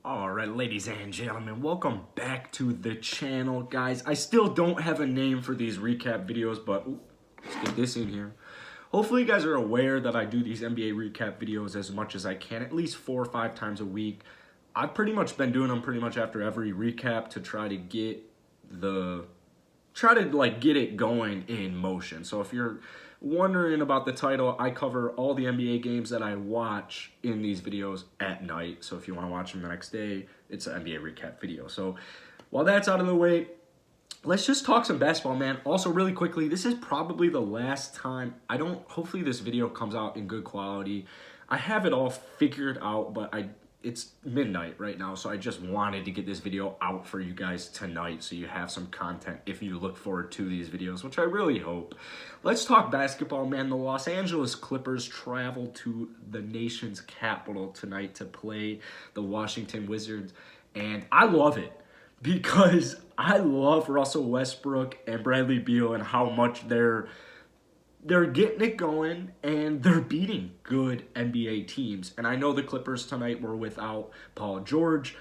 Alright, ladies and gentlemen, welcome back to the channel, guys. I still don't have a name for these recap videos, but let's get this in here. Hopefully you guys are aware that I do these NBA recap videos as much as I can, at least 4 or 5 times a week. I've pretty much been doing them pretty much after every recap to try to get get it going in motion. So if you're wondering about the title, I cover all the NBA games that I watch in these videos at night. So if you want to watch them the next day, it's an NBA recap video. So while that's out of the way, let's just talk some basketball, man. Also, really quickly, this is probably the last time. Hopefully this video comes out in good quality. I have it all figured out, but it's midnight right now, so I just wanted to get this video out for you guys tonight so you have some content if you look forward to these videos, which I really hope. Let's talk basketball, man. The Los Angeles Clippers travel to the nation's capital tonight to play the Washington Wizards, and I love it because I love Russell Westbrook and Bradley Beal and how much they're getting it going, and they're beating good NBA teams. And I know the Clippers tonight were without Paul George.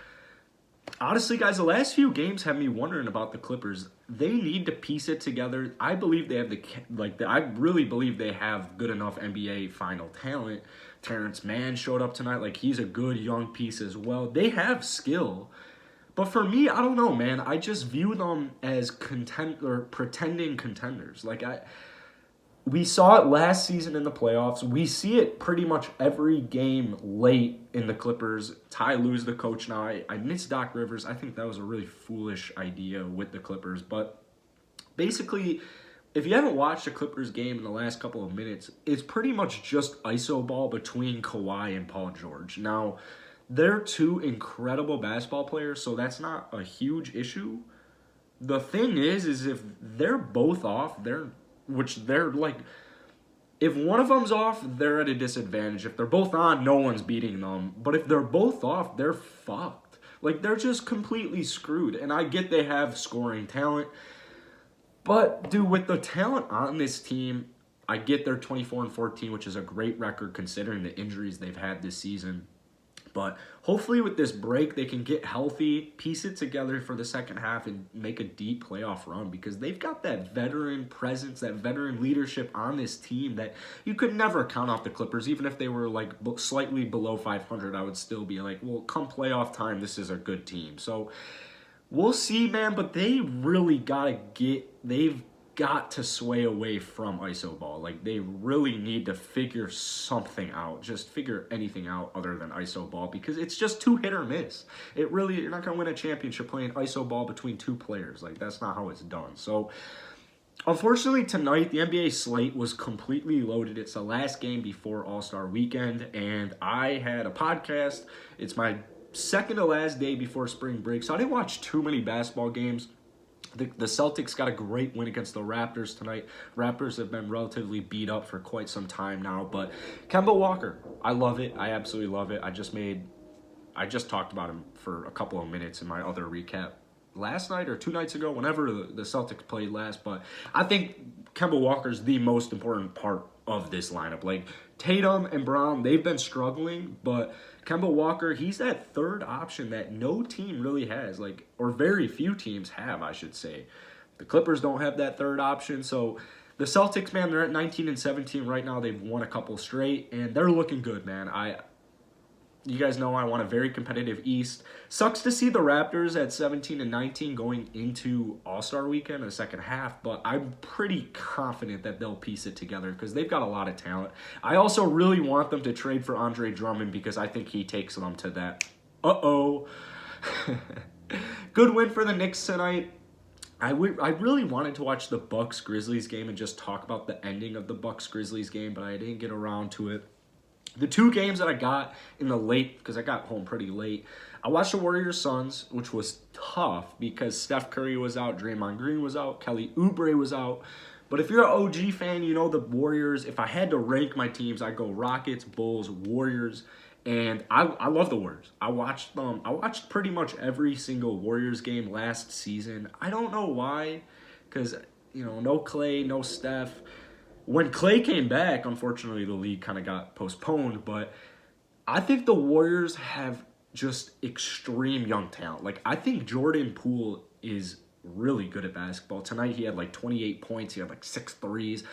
Honestly, guys, the last few games have me wondering about the Clippers. They need to piece it together. I believe they have I really believe they have good enough NBA final talent. Terrence Mann showed up tonight. Like, he's a good young piece as well. They have skill. But for me, I don't know, man. I just view them as pretending contenders. We saw it last season in the playoffs. We see it pretty much every game late in the Clippers. Ty Lue's the coach now. I miss Doc Rivers. I think that was a really foolish idea with the Clippers. But basically, if you haven't watched a Clippers game in the last couple of minutes, it's pretty much just iso ball between Kawhi and Paul George. Now, they're two incredible basketball players, so that's not a huge issue. The thing is if they're both off, if one of them's off, they're at a disadvantage. If they're both on, no one's beating them. But if they're both off, they're fucked. They're just completely screwed. And I get they have scoring talent. But, dude, with the talent on this team, I get they're 24-14, which is a great record considering the injuries they've had this season. But hopefully with this break, they can get healthy, piece it together for the second half, and make a deep playoff run because they've got that veteran presence, that veteran leadership on this team that you could never count off the Clippers. Even if they were slightly below 500, I would still be like, well, come playoff time, this is a good team. So we'll see, man, but they've got to sway away from iso ball. They really need to figure something out. Just figure anything out other than iso ball because it's just too hit or miss. You're not going to win a championship playing iso ball between two players. That's not how it's done. So, unfortunately, tonight, the NBA slate was completely loaded. It's the last game before All-Star Weekend, and I had a podcast. It's my second to last day before spring break, so I didn't watch too many basketball games. The Celtics got a great win against the Raptors tonight. Raptors have been relatively beat up for quite some time now, but Kemba Walker, I love it. I absolutely love it. I just talked about him for a couple of minutes in my other recap last night or 2 nights ago, whenever the Celtics played last, but I think Kemba Walker's the most important part of this lineup. Tatum and Brown, they've been struggling, but Kemba Walker, he's that third option that no team really has, or very few teams have, I should say. The Clippers don't have that third option, so the Celtics, man, they're at 19-17 right now. They've won a couple straight, and they're looking good, man. You guys know I want a very competitive East. Sucks to see the Raptors at 17-19 going into All-Star Weekend in the second half, but I'm pretty confident that they'll piece it together because they've got a lot of talent. I also really want them to trade for Andre Drummond because I think he takes them to that. Good win for the Knicks tonight. I really wanted to watch the Bucks-Grizzlies game and just talk about the ending of the Bucks-Grizzlies game, but I didn't get around to it. The 2 games that I got in the late, because I got home pretty late, I watched the Warriors-Suns, which was tough because Steph Curry was out, Draymond Green was out, Kelly Oubre was out. But if you're an OG fan, you know the Warriors. If I had to rank my teams, I'd go Rockets, Bulls, Warriors, and I love the Warriors. I watched them. I watched pretty much every single Warriors game last season. I don't know why, because, no Clay, no Steph. When Clay came back, unfortunately, the league kind of got postponed, but I think the Warriors have just extreme young talent. Like, I think Jordan Poole is really good at basketball. Tonight he had like 28 points. He had like 6 threes.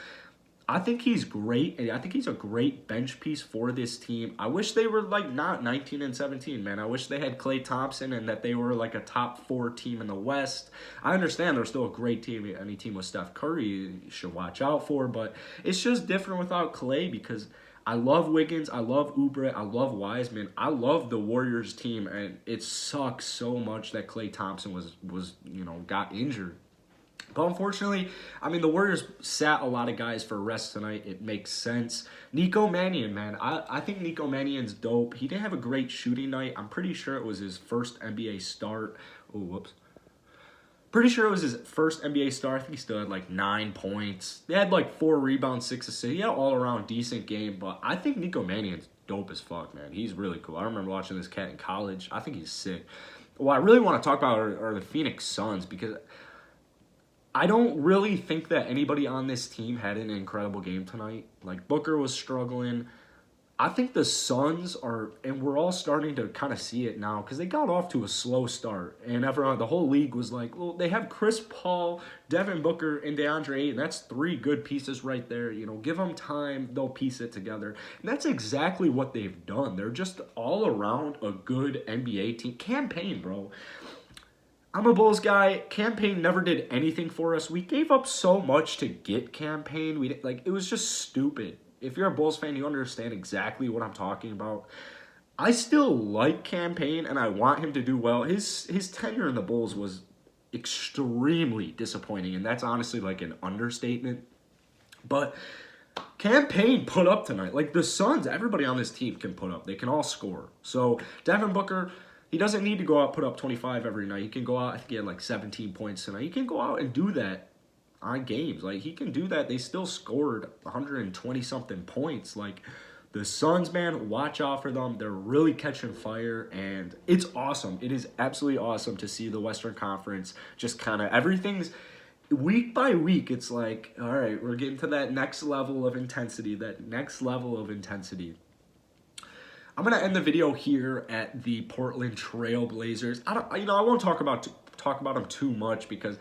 I think he's great, and I think he's a great bench piece for this team. I wish they were like not 19 and 17, man. I wish they had Klay Thompson and that they were like a top 4 team in the West. I understand they're still a great team. Any team with Steph Curry you should watch out for, but it's just different without Klay because I love Wiggins, I love Oubre, I love Wiseman, I love the Warriors team, and it sucks so much that Klay Thompson was got injured. But unfortunately, I mean, the Warriors sat a lot of guys for rest tonight. It makes sense. Nico Mannion, man. I think Nico Mannion's dope. He didn't have a great shooting night. I'm pretty sure it was his first NBA start. Oh, whoops. Pretty sure it was his first NBA start. I think he still had like 9 points. They had like 4 rebounds, 6 assists. He had an all-around decent game. But I think Nico Mannion's dope as fuck, man. He's really cool. I remember watching this cat in college. I think he's sick. What I really want to talk about are the Phoenix Suns because I don't really think that anybody on this team had an incredible game tonight. Like, Booker was struggling. I think the Suns are, and we're all starting to kind of see it now, because they got off to a slow start. And everyone, the whole league was like, well, they have Chris Paul, Devin Booker, and DeAndre Ayton. That's 3 good pieces right there. Give them time, they'll piece it together. And that's exactly what they've done. They're just all around a good NBA team. Campaign, bro. I'm a Bulls guy. Campaign never did anything for us. We gave up so much to get Campaign. It was just stupid. If you're a Bulls fan, you understand exactly what I'm talking about. I still like Campaign, and I want him to do well. His tenure in the Bulls was extremely disappointing, and that's honestly like an understatement. But Campaign put up tonight. Like, the Suns, everybody on this team can put up. They can all score. So Devin Booker, he doesn't need to go out and put up 25 every night. He can go out, I think he had like 17 points tonight. He can go out and do that on games. Like, he can do that. They still scored 120-something points. Like, the Suns, man, watch out for them. They're really catching fire, and it's awesome. It is absolutely awesome to see the Western Conference just kind of, everything's week by week. It's like, all right, we're getting to that next level of intensity, I'm going to end the video here at the Portland Trail Blazers. I won't talk about them too much because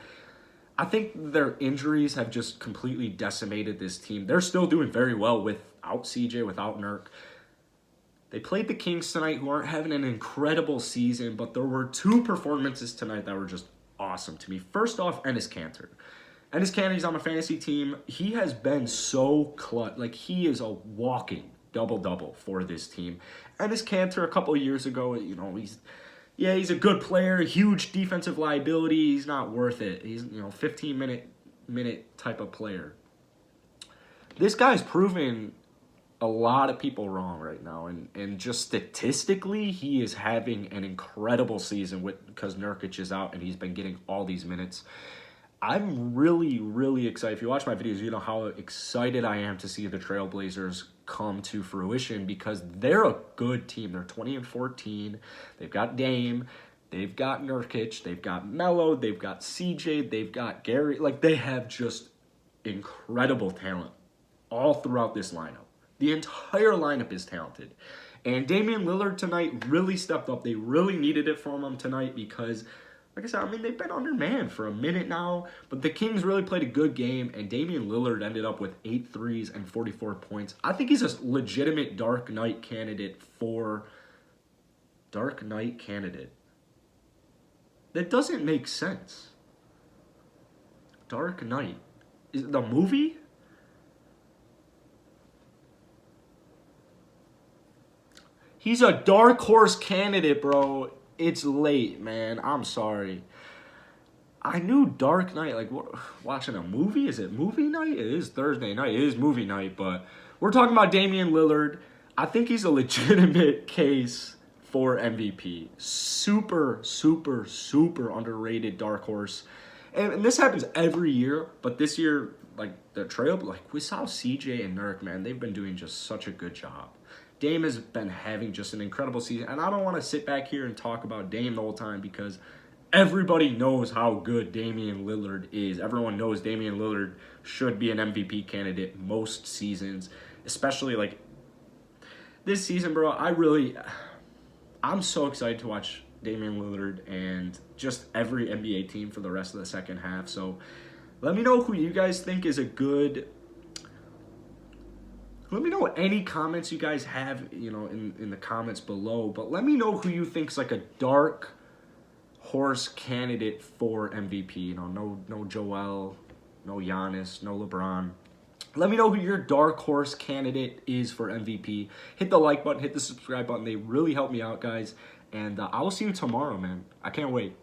I think their injuries have just completely decimated this team. They're still doing very well without CJ, without Nurk. They played the Kings tonight, who aren't having an incredible season, but there were 2 performances tonight that were just awesome to me. First off, Enes Kanter. Enes Kanter's on a fantasy team. He has been so clutch. Like, he is a walking double-double for this team. Enes Kanter, a couple of years ago, he's a good player, huge defensive liability. He's not worth it. He's 15-minute type of player. This guy's proven a lot of people wrong right now, and just statistically, he is having an incredible season because Nurkic is out and he's been getting all these minutes. I'm really, really excited. If you watch my videos, you know how excited I am to see the Trailblazers come to fruition because they're a good team. They're 20-14. They've got Dame. They've got Nurkic. They've got Melo. They've got CJ. They've got Gary. Like, they have just incredible talent all throughout this lineup. The entire lineup is talented. And Damian Lillard tonight really stepped up. They really needed it from him tonight because, like I said, I mean, they've been undermanned for a minute now, but the Kings really played a good game, and Damian Lillard ended up with 8 threes and 44 points. I think he's a legitimate Dark Knight candidate That doesn't make sense. Dark Knight. Is it the movie? He's a dark horse candidate, bro. It's late, man. I'm sorry. I knew Dark Knight, like, what, watching a movie? Is it movie night? It is Thursday night. It is movie night, but we're talking about Damian Lillard. I think he's a legitimate case for MVP. Super, super, super underrated dark horse. And this happens every year, but this year, like, the trail, like, we saw CJ and Nurk, man. They've been doing just such a good job. Dame has been having just an incredible season, and I don't want to sit back here and talk about Dame the whole time because everybody knows how good Damian Lillard is. Everyone knows Damian Lillard should be an MVP candidate most seasons, especially like this season, bro. I I'm so excited to watch Damian Lillard and just every NBA team for the rest of the second half. So let me know who you guys think is a good. Let me know any comments you guys have, in the comments below. But let me know who you think's like a dark horse candidate for MVP. No Joel, no Giannis, no LeBron. Let me know who your dark horse candidate is for MVP. Hit the like button, hit the subscribe button. They really help me out, guys. And I will see you tomorrow, man. I can't wait.